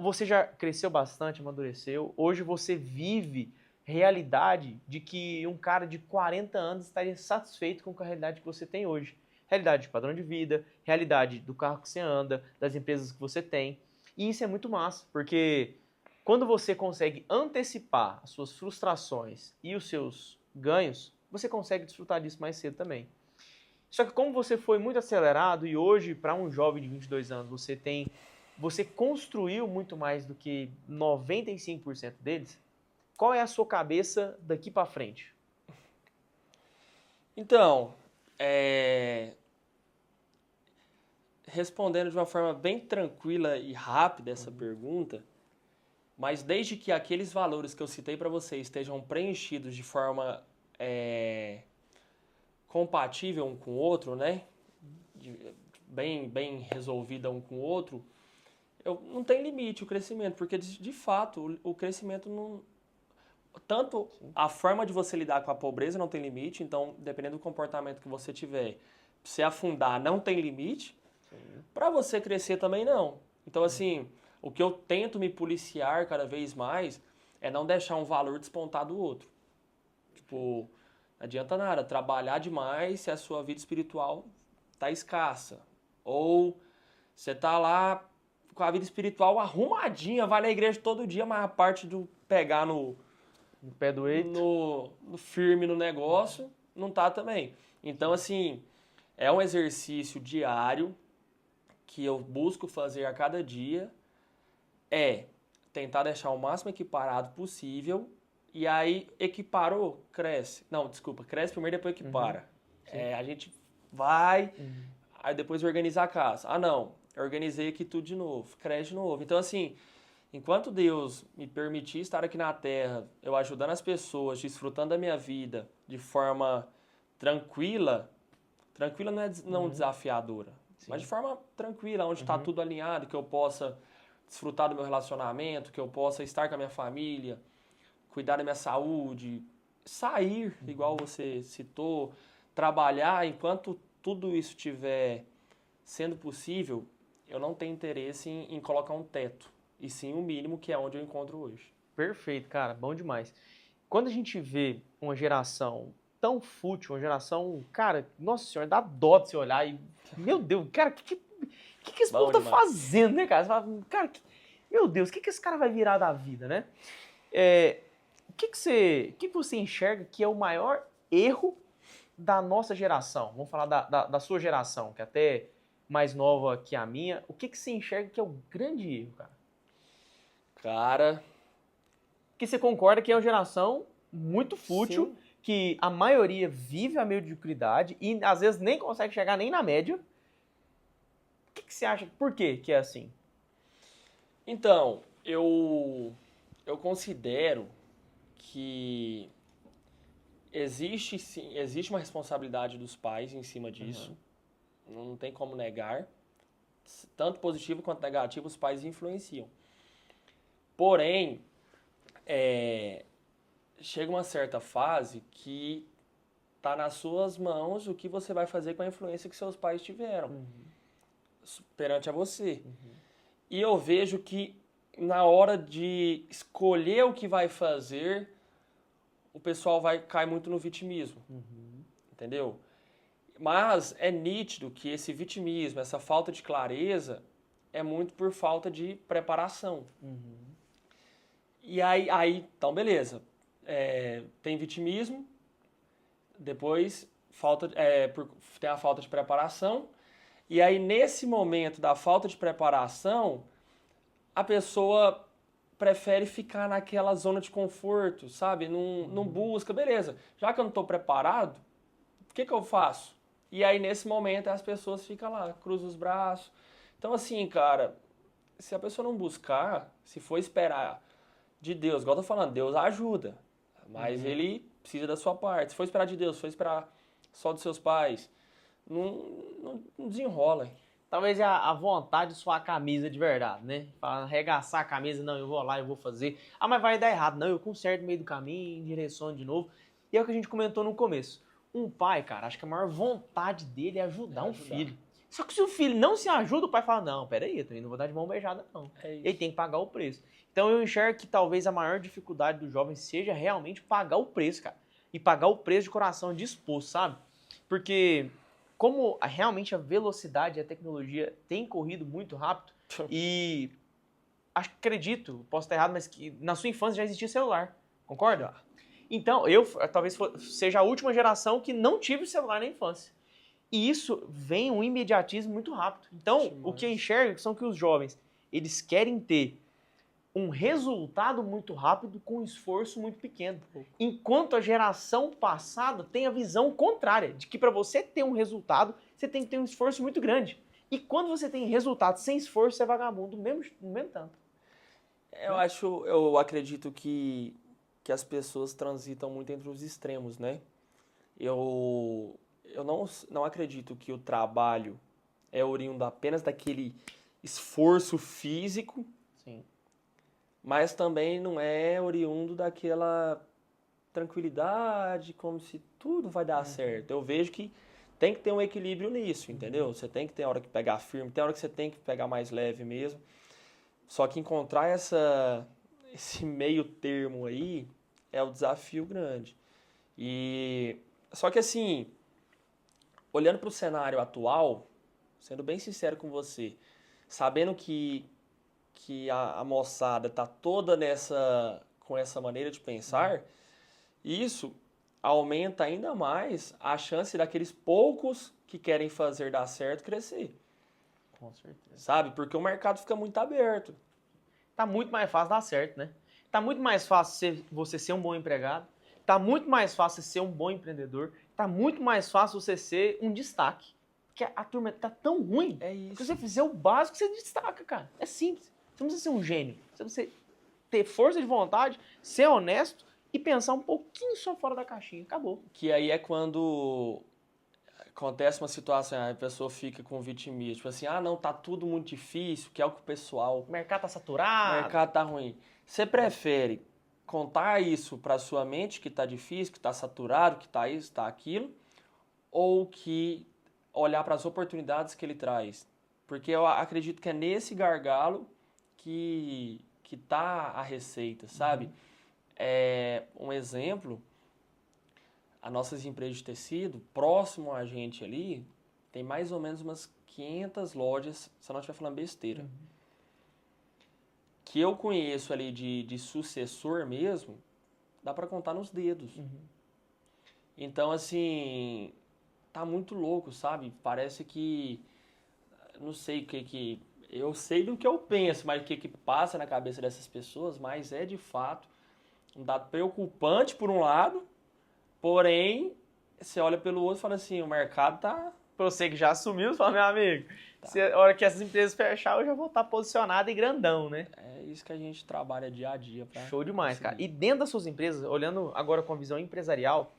Você já cresceu bastante, amadureceu, hoje você vive realidade de que um cara de 40 anos estaria satisfeito com a realidade que você tem hoje. Realidade de padrão de vida, realidade do carro que você anda, das empresas que você tem. E isso é muito massa, porque quando você consegue antecipar as suas frustrações e os seus ganhos, você consegue desfrutar disso mais cedo também. Só que como você foi muito acelerado e hoje, para um jovem de 22 anos, você construiu muito mais do que 95% deles, qual é a sua cabeça daqui para frente? Então, respondendo de uma forma bem tranquila e rápida essa pergunta, mas desde que aqueles valores que eu citei para você estejam preenchidos de forma compatível um com o outro, né? Bem resolvida um com o outro, não tem limite o crescimento, porque de fato o crescimento não... Tanto a forma de você lidar com a pobreza não tem limite, então dependendo do comportamento que você tiver, se afundar não tem limite, para você crescer também não. Então assim, o que eu tento me policiar cada vez mais é não deixar um valor despontar do outro. Tipo, não adianta nada trabalhar demais se a sua vida espiritual tá escassa. Ou você tá lá com a vida espiritual arrumadinha, vai na igreja todo dia, mas a parte do pegar no pé do eito, no firme no negócio, não tá também. Então, assim, é um exercício diário que eu busco fazer a cada dia, tentar deixar o máximo equiparado possível, e aí equiparou, cresce. Não, desculpa, cresce primeiro, depois equipara. A gente vai Aí depois organizar a casa. Ah, não, eu organizei aqui tudo de novo, cresce de novo. Então, assim, enquanto Deus me permitir estar aqui na Terra, eu ajudando as pessoas, desfrutando da minha vida de forma tranquila, tranquila não é não desafiadora, mas de forma tranquila, onde está tudo alinhado, que eu possa desfrutar do meu relacionamento, que eu possa estar com a minha família, cuidar da minha saúde, sair, igual você citou, trabalhar, enquanto tudo isso estiver sendo possível, eu não tenho interesse em colocar um teto, e sim o mínimo, que é onde eu encontro hoje. Perfeito, cara, bom demais. Quando a gente vê uma geração tão fútil, uma geração, cara, nossa senhora, dá dó de você olhar e, meu Deus, cara, que esse povo tá fazendo, né, cara? Você fala, cara, meu Deus, o que esse cara vai virar da vida, né? O que você enxerga que é o maior erro da nossa geração? Vamos falar da sua geração, que é até mais nova que a minha. O que você enxerga que é o grande erro, cara? Cara... Que você concorda que é uma geração muito fútil, sim, que a maioria vive a mediocridade e às vezes nem consegue chegar nem na média. O que você acha? Por quê que é assim? Então, eu considero que existe sim, existe uma responsabilidade dos pais em cima disso. Não tem como negar. Tanto positivo quanto negativo, os pais influenciam. Porém, chega uma certa fase que tá nas suas mãos o que você vai fazer com a influência que seus pais tiveram perante a você. E eu vejo que na hora de escolher o que vai fazer, o pessoal vai cair muito no vitimismo, entendeu? Mas é nítido que esse vitimismo, essa falta de clareza, é muito por falta de preparação. E aí, então beleza, tem vitimismo, depois tem a falta de preparação, e aí nesse momento da falta de preparação, a pessoa prefere ficar naquela zona de conforto, sabe? Não busca, beleza, já que eu não estou preparado, o que eu faço? E aí nesse momento as pessoas ficam lá, cruzam os braços. Então assim, cara, se a pessoa não buscar, se for esperar de Deus, igual eu tô falando, Deus ajuda, mas ele precisa da sua parte. Se for esperar de Deus, se for esperar só dos seus pais, não desenrola. Talvez a vontade de suar a camisa de verdade, né? Para arregaçar a camisa, não, eu vou lá, eu vou fazer. Ah, mas vai dar errado. Não, eu conserto no meio do caminho, direção de novo. E é o que a gente comentou no começo. Um pai, cara, acho que a maior vontade dele é ajudar um filho. Só que se o filho não se ajuda, o pai fala, não, peraí, eu também não vou dar de mão beijada, não. Ele tem que pagar o preço. Então eu enxergo que talvez a maior dificuldade do jovem seja realmente pagar o preço, cara. E pagar o preço de coração disposto, sabe? Porque como realmente a velocidade e a tecnologia tem corrido muito rápido e acredito, posso estar errado, mas que na sua infância já existia celular, concorda? Então, eu talvez seja a última geração que não tive celular na infância. E isso vem um imediatismo muito rápido. Então, o que eu enxergo são que os jovens, eles querem ter um resultado muito rápido com um esforço muito pequeno. Enquanto a geração passada tem a visão contrária, de que para você ter um resultado, você tem que ter um esforço muito grande. E quando você tem resultado sem esforço, você é vagabundo, no mesmo tanto. Eu acredito que as pessoas transitam muito entre os extremos, né? Eu não acredito que o trabalho é oriundo apenas daquele esforço físico, sim, mas também não é oriundo daquela tranquilidade, como se tudo vai dar certo. Eu vejo que tem que ter um equilíbrio nisso, entendeu? Você tem que ter hora que pegar firme, tem hora que você tem que pegar mais leve mesmo. Só que encontrar esse meio termo aí é o desafio grande. Só que assim, olhando para o cenário atual, sendo bem sincero com você, sabendo que a moçada está toda com essa maneira de pensar, isso aumenta ainda mais a chance daqueles poucos que querem fazer dar certo crescer. Com certeza. Sabe? Porque o mercado fica muito aberto. Tá muito mais fácil dar certo, né? Tá muito mais fácil você ser um bom empregado. Tá muito mais fácil ser um bom empreendedor. Tá muito mais fácil você ser um destaque. que a turma tá tão ruim. É isso. Que se você fizer o básico, você destaca, cara. É simples. Você não precisa ser um gênio. Você precisa ter força de vontade, ser honesto e pensar um pouquinho só fora da caixinha. Acabou. Que aí é quando acontece uma situação, a pessoa fica com vitimismo. Tipo assim, não, tá tudo muito difícil, que é o que o pessoal... O mercado tá O saturado. mercado tá ruim. Você prefere contar isso pra sua mente, que tá difícil, que tá saturado, que tá isso, tá aquilo, ou que olhar para as oportunidades que ele traz? Porque eu acredito que é nesse gargalo que tá a receita, sabe? Um exemplo, as nossas empresas de tecido, próximo a gente ali, tem mais ou menos umas 500 lojas, se eu não estiver falando besteira. Que eu conheço ali de sucessor mesmo, dá para contar nos dedos. Então, assim, tá muito louco, sabe? Parece que, não sei o que eu sei do que eu penso, mas o que passa na cabeça dessas pessoas, mas é de fato um dado preocupante por um lado, porém, você olha pelo outro e fala assim, o mercado tá... Pra você que já assumiu, você fala, meu amigo, a hora que essas empresas fechar, eu já vou estar posicionado e grandão, né? É isso que a gente trabalha dia a dia. Show demais, cara. E dentro das suas empresas, olhando agora com a visão empresarial,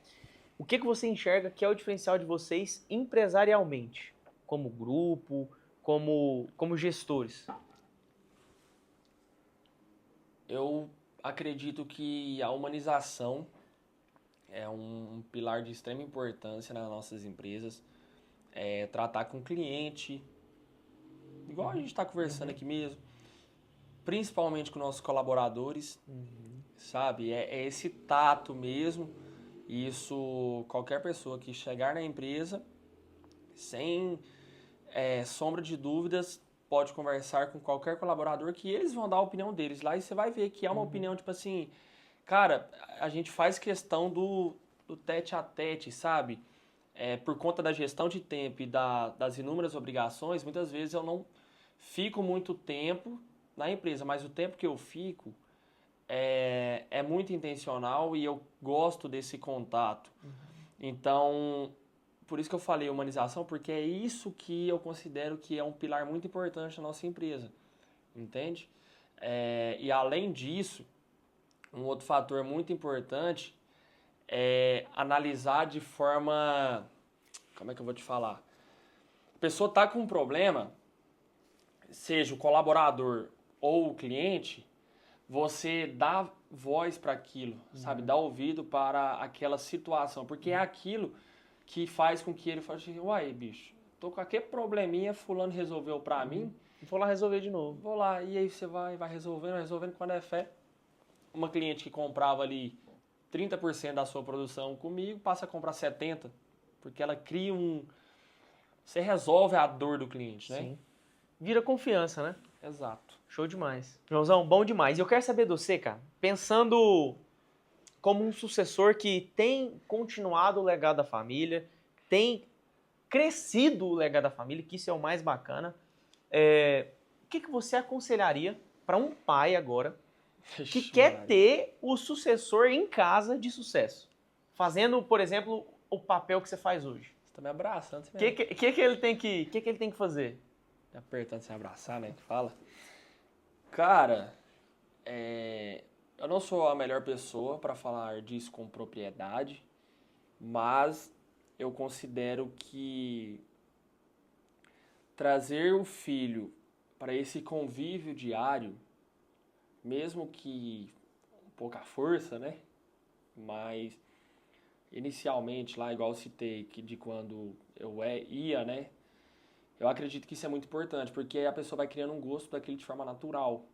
o que você enxerga que é o diferencial de vocês empresarialmente? Como grupo, como gestores? Eu acredito que a humanização é um pilar de extrema importância nas nossas empresas. Tratar com o cliente, igual a gente está conversando aqui mesmo, principalmente com nossos colaboradores, sabe? É esse tato mesmo. Isso, qualquer pessoa que chegar na empresa, sem sombra de dúvidas, pode conversar com qualquer colaborador que eles vão dar a opinião deles lá e você vai ver que é uma opinião, tipo assim, cara, a gente faz questão do tete a tete, sabe? Por conta da gestão de tempo e das inúmeras obrigações, muitas vezes eu não fico muito tempo na empresa, mas o tempo que eu fico é muito intencional e eu gosto desse contato. Então, por isso que eu falei humanização, porque é isso que eu considero que é um pilar muito importante da nossa empresa, entende? E além disso, um outro fator muito importante é analisar de forma... Como é que eu vou te falar? A pessoa está com um problema, seja o colaborador ou o cliente, você dá voz para aquilo, sabe? Dá ouvido para aquela situação, porque é aquilo que faz com que ele fale assim, uai, bicho, tô com aquele probleminha, fulano resolveu para mim. Vou lá resolver de novo. Vou lá, e aí você vai resolvendo, quando é fé. Uma cliente que comprava ali 30% da sua produção comigo, passa a comprar 70%, porque ela cria você resolve a dor do cliente, né? Sim. Vira confiança, né? Exato. Show demais. Joãozão, bom demais. E eu quero saber de você, cara, pensando como um sucessor que tem continuado o legado da família, tem crescido o legado da família, que isso é o mais bacana. O que você aconselharia para um pai agora que quer ter o sucessor em casa de sucesso? Fazendo, por exemplo, o papel que você faz hoje. Você tá me abraçando. O que ele tem que fazer? Apertando sem abraçar, né? Que fala. Cara, eu não sou a melhor pessoa para falar disso com propriedade, mas eu considero que trazer o filho para esse convívio diário, mesmo que com pouca força, né? Mas inicialmente, lá, igual eu citei, que de quando eu ia, né? Eu acredito que isso é muito importante, porque a pessoa vai criando um gosto daquilo de forma natural,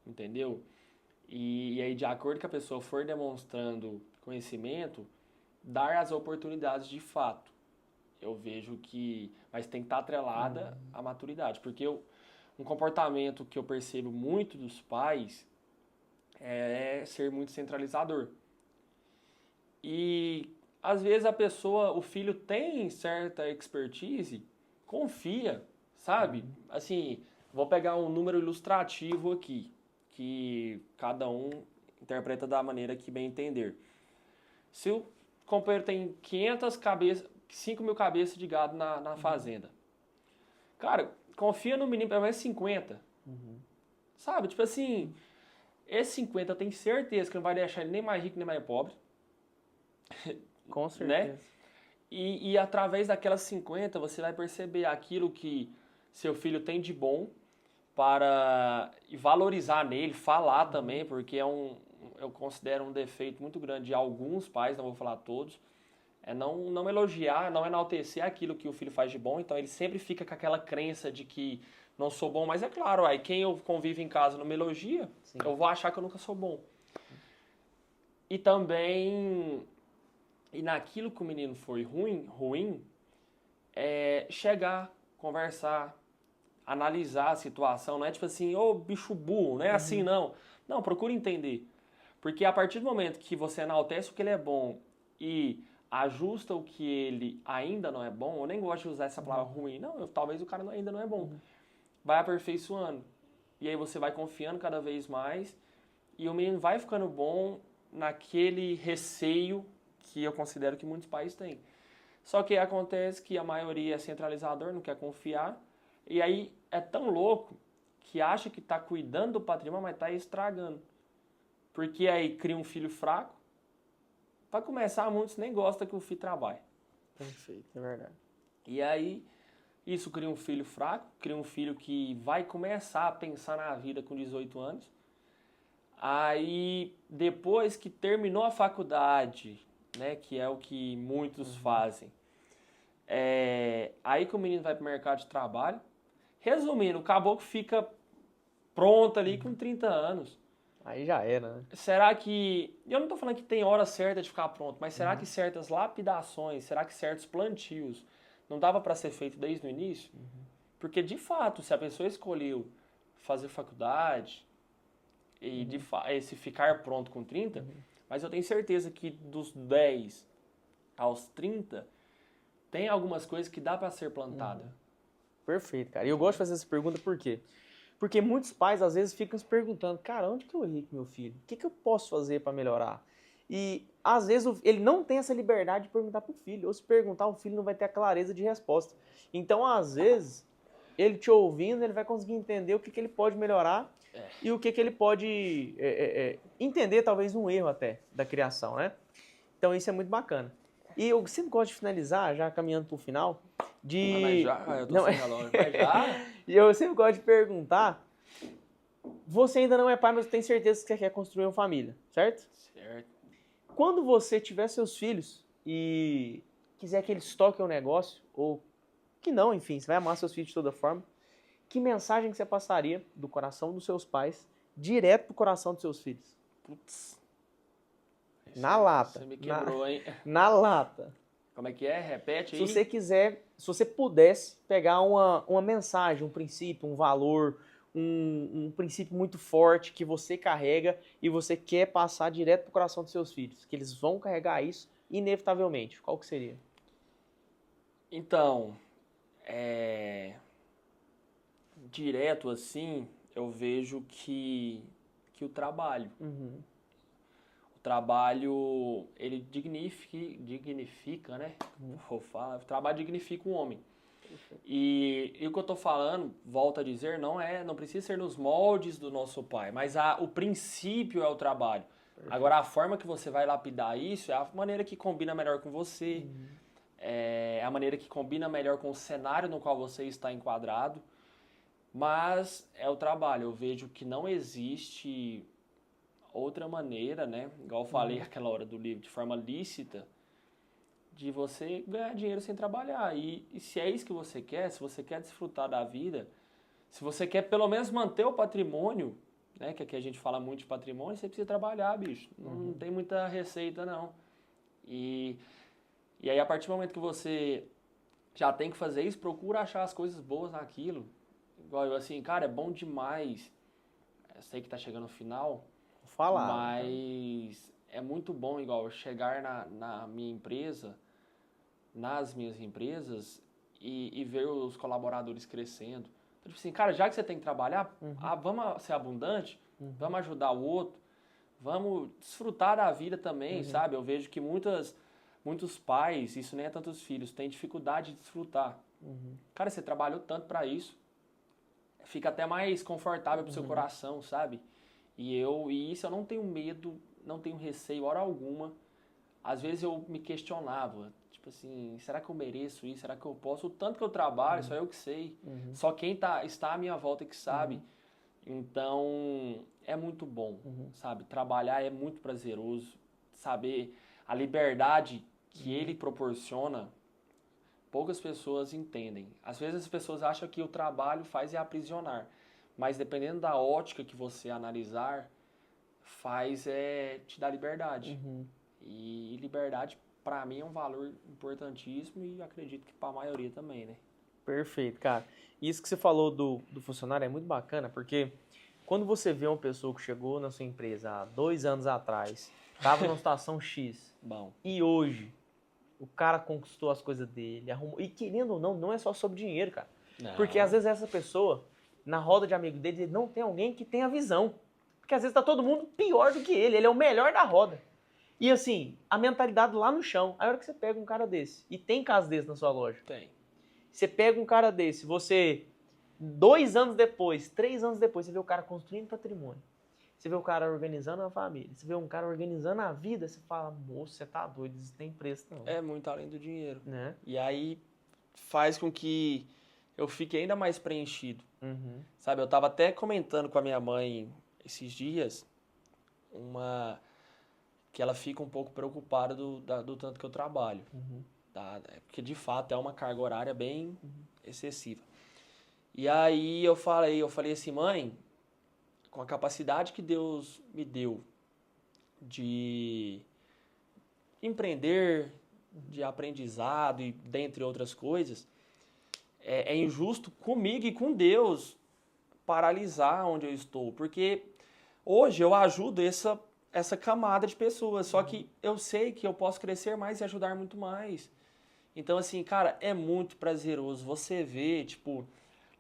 entendeu? E aí, de acordo que a pessoa for demonstrando conhecimento, dar as oportunidades de fato. Eu vejo que... Mas tem que estar atrelada à maturidade, porque um comportamento que eu percebo muito dos pais é ser muito centralizador. E, às vezes, o filho tem certa expertise, confia, sabe? Assim, vou pegar um número ilustrativo aqui, que cada um interpreta da maneira que bem entender. Se o companheiro tem 500 cabeças, 5 mil cabeças de gado na fazenda, Cara, confia no menino pelo menos 50. Sabe? Tipo assim, esse 50 eu tenho certeza que não vai deixar ele nem mais rico nem mais pobre. Com certeza. Né? E através daquelas 50 você vai perceber aquilo que seu filho tem de bom para valorizar nele, falar também, porque eu considero um defeito muito grande de alguns pais, não vou falar todos, é não elogiar, não enaltecer aquilo que o filho faz de bom, então ele sempre fica com aquela crença de que não sou bom, mas é claro, aí quem eu convivo em casa não me elogia, Sim. eu vou achar que eu nunca sou bom. E também, e naquilo que o menino foi ruim, é chegar, conversar, analisar a situação, não é tipo assim, ô bicho burro, não é assim não. Não, procura entender. Porque a partir do momento que você enaltece o que ele é bom e ajusta o que ele ainda não é bom, eu nem gosto de usar essa palavra ruim, não, talvez o cara ainda não é bom. Vai aperfeiçoando. E aí você vai confiando cada vez mais e o menino vai ficando bom naquele receio que eu considero que muitos pais têm. Só que acontece que a maioria é centralizador, não quer confiar, e aí é tão louco que acha que está cuidando do patrimônio, mas está estragando. Porque aí cria um filho fraco. Para começar, muitos nem gostam que o filho trabalhe. Perfeito, é verdade. E aí, isso cria um filho fraco, cria um filho que vai começar a pensar na vida com 18 anos. Aí, depois que terminou a faculdade, né, que é o que muitos fazem, aí que o menino vai para o mercado de trabalho. Resumindo, o caboclo fica pronto ali com 30 anos. Aí já era, né? Será que... Eu não estou falando que tem hora certa de ficar pronto, mas será que certas lapidações, será que certos plantios não dava para ser feito desde o início? Porque, de fato, se a pessoa escolheu fazer faculdade e se ficar pronto com 30, mas eu tenho certeza que dos 10 aos 30, tem algumas coisas que dá para ser plantada. Perfeito, cara. E eu gosto de fazer essa pergunta por quê? Porque muitos pais, às vezes, ficam se perguntando, cara, onde que eu errei com meu filho? O que eu posso fazer para melhorar? E, às vezes, ele não tem essa liberdade de perguntar pro filho. Ou se perguntar, o filho não vai ter a clareza de resposta. Então, às vezes, ele te ouvindo, ele vai conseguir entender o que ele pode melhorar e o que ele pode entender, talvez, um erro até da criação, né? Então, isso é muito bacana. E eu sempre gosto de finalizar, já caminhando pro final, Mas já? Eu tô sem relógio. Mas já? E eu sempre gosto de perguntar, você ainda não é pai, mas tem certeza que você quer construir uma família, certo? Certo. Quando você tiver seus filhos e quiser que eles toquem o negócio, ou que não, enfim, você vai amar seus filhos de toda forma, que mensagem que você passaria do coração dos seus pais direto pro coração dos seus filhos? Putz. Na lata. Você me quebrou, hein? Na lata. Como é que é? Repete aí. Se você quiser, se você pudesse pegar uma mensagem, um princípio, um valor, um princípio muito forte que você carrega e você quer passar direto pro coração dos seus filhos, que eles vão carregar isso inevitavelmente, qual que seria? Então, direto assim, eu vejo que o trabalho... O trabalho, ele dignifica, né? Vou falar, o trabalho dignifica o homem. E o que eu tô falando, volto a dizer, não precisa ser nos moldes do nosso pai, mas o princípio é o trabalho. Agora, a forma que você vai lapidar isso é a maneira que combina melhor com você, é a maneira que combina melhor com o cenário no qual você está enquadrado, mas é o trabalho. Eu vejo que não existe outra maneira, né? Igual eu falei aquela hora do livro, de forma lícita, de você ganhar dinheiro sem trabalhar. E se é isso que você quer, se você quer desfrutar da vida, se você quer pelo menos manter o patrimônio, né? Que aqui a gente fala muito de patrimônio, você precisa trabalhar, bicho. Não tem muita receita, não. E aí, a partir do momento que você já tem que fazer isso, procura achar as coisas boas naquilo. Igual eu, assim, cara, é bom demais. Eu sei que tá chegando no final, mas é muito bom, igual, chegar na minha empresa, nas minhas empresas e ver os colaboradores crescendo. Então, tipo assim, cara, já que você tem que trabalhar, vamos ser abundante, vamos ajudar o outro, vamos desfrutar da vida também, sabe? Eu vejo que muitas muitos pais, isso nem é tantos filhos, têm dificuldade de desfrutar. Cara, você trabalhou tanto para isso, fica até mais confortável pro seu coração, sabe? E isso eu não tenho medo, não tenho receio, hora alguma. Às vezes eu me questionava, tipo assim, será que eu mereço isso? Será que eu posso? O tanto que eu trabalho, só eu que sei. Só quem está à minha volta que sabe. Então, é muito bom, sabe? Trabalhar é muito prazeroso. Saber a liberdade que ele proporciona, poucas pessoas entendem. Às vezes as pessoas acham que o trabalho faz é aprisionar. Mas dependendo da ótica que você analisar, faz te dar liberdade. E liberdade, para mim, é um valor importantíssimo e acredito que para a maioria também, né? Perfeito, cara. Isso que você falou do funcionário é muito bacana, porque quando você vê uma pessoa que chegou na sua empresa há 2 anos atrás, estava numa situação X, Bom. E hoje o cara conquistou as coisas dele, arrumou. E querendo ou não, não é só sobre dinheiro, cara. Não. Porque às vezes essa pessoa, na roda de amigo dele, não tem alguém que tenha visão. Porque às vezes tá todo mundo pior do que ele é o melhor da roda. E assim, a mentalidade lá no chão. Aí a hora que você pega um cara desse, e tem caso desse na sua loja. Tem. Você pega um cara desse, você, 2 anos depois, 3 anos depois, você vê o cara construindo patrimônio. Você vê o cara organizando a família. Você vê um cara organizando a vida. Você fala, moço, você tá doido, isso tem preço não. É muito além do dinheiro. Né? E aí faz com que eu fique ainda mais preenchido. Sabe, eu tava até comentando com a minha mãe esses dias, que ela fica um pouco preocupada do tanto que eu trabalho. Porque de fato é uma carga horária bem excessiva. E aí eu falei assim, mãe, com a capacidade que Deus me deu de empreender, de aprendizado e dentre outras coisas, é injusto comigo e com Deus paralisar onde eu estou, porque hoje eu ajudo essa camada de pessoas, só que eu sei que eu posso crescer mais e ajudar muito mais. Então, assim, cara, é muito prazeroso você ver, tipo,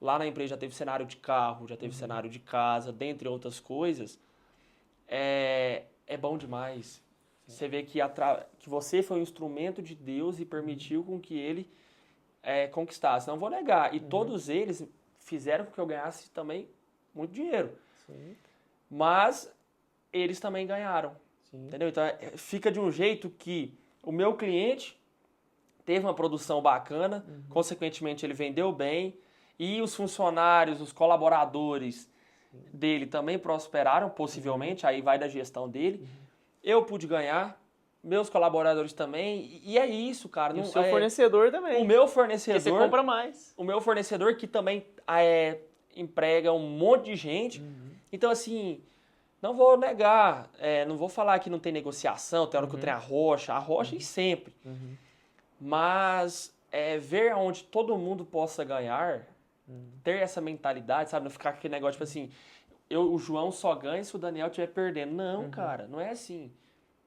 lá na empresa já teve cenário de carro, já teve cenário de casa, dentre outras coisas. É bom demais. Você vê que você foi um instrumento de Deus e permitiu com que ele conquistasse. Não vou negar. E todos eles fizeram com que eu ganhasse também muito dinheiro. Sim. Mas eles também ganharam. Sim. Entendeu? Então fica de um jeito que o meu cliente teve uma produção bacana, consequentemente ele vendeu bem, e os funcionários, os colaboradores dele também prosperaram, possivelmente, aí vai da gestão dele. Eu pude ganhar, meus colaboradores também, e é isso, cara. E o seu fornecedor também. O meu fornecedor... Porque você compra mais. O meu fornecedor que também emprega um monte de gente. Então, assim, não vou negar, não vou falar que não tem negociação, tem hora que o trem arrocha e sempre. Mas ver onde todo mundo possa ganhar, ter essa mentalidade, sabe? Não ficar com aquele negócio, tipo assim, o João só ganha se o Daniel estiver perdendo. Não, cara, não é assim.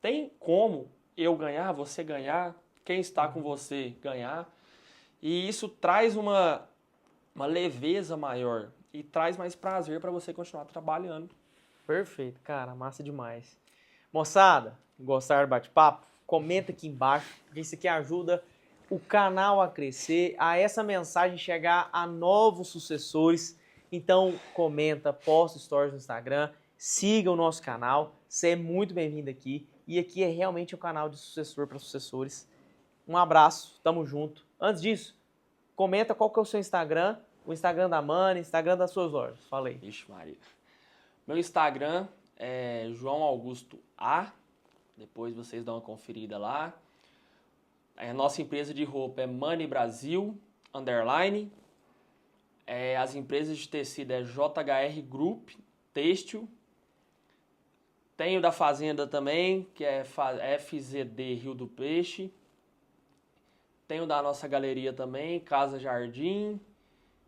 Tem como eu ganhar, você ganhar, quem está com você ganhar. E isso traz uma leveza maior e traz mais prazer para você continuar trabalhando. Perfeito, cara, massa demais. Moçada, gostaram do bate-papo? Comenta aqui embaixo, porque isso aqui ajuda o canal a crescer, a essa mensagem chegar a novos sucessores. Então, comenta, posta stories no Instagram, siga o nosso canal, você é muito bem-vindo aqui. E aqui é realmente um canal de sucessor para sucessores. Um abraço, tamo junto. Antes disso, comenta qual que é o seu Instagram, o Instagram da Mani, o Instagram das suas lojas. Fala aí. Ixi, Maria. Meu Instagram é João Augusto A. Depois vocês dão uma conferida lá. A nossa empresa de roupa é Mani Brasil, _. As empresas de tecido é JHR Group, Têxtil. Tenho da Fazenda também, que é FZD Rio do Peixe. Tenho da nossa galeria também, Casa Jardim.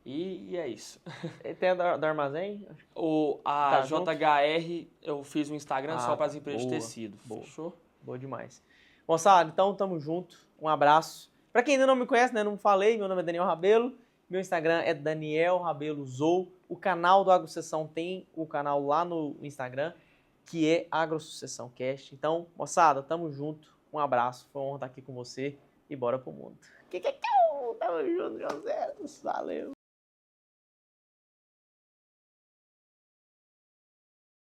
E é isso. E tem a do armazém? A JHR, eu fiz um Instagram só para as empresas de tecido. Boa. Fechou? Boa demais. Moçada, então tamo junto. Um abraço. Para quem ainda não me conhece, né, não falei, meu nome é Daniel Rabelo. Meu Instagram é Daniel Rabelo Zou. O canal do AgroSucessão tem o canal lá no Instagram, que é AgroSucessão Cast. Então, moçada, tamo junto. Um abraço, foi uma honra estar aqui com você e bora pro mundo. Tamo junto, José. Valeu.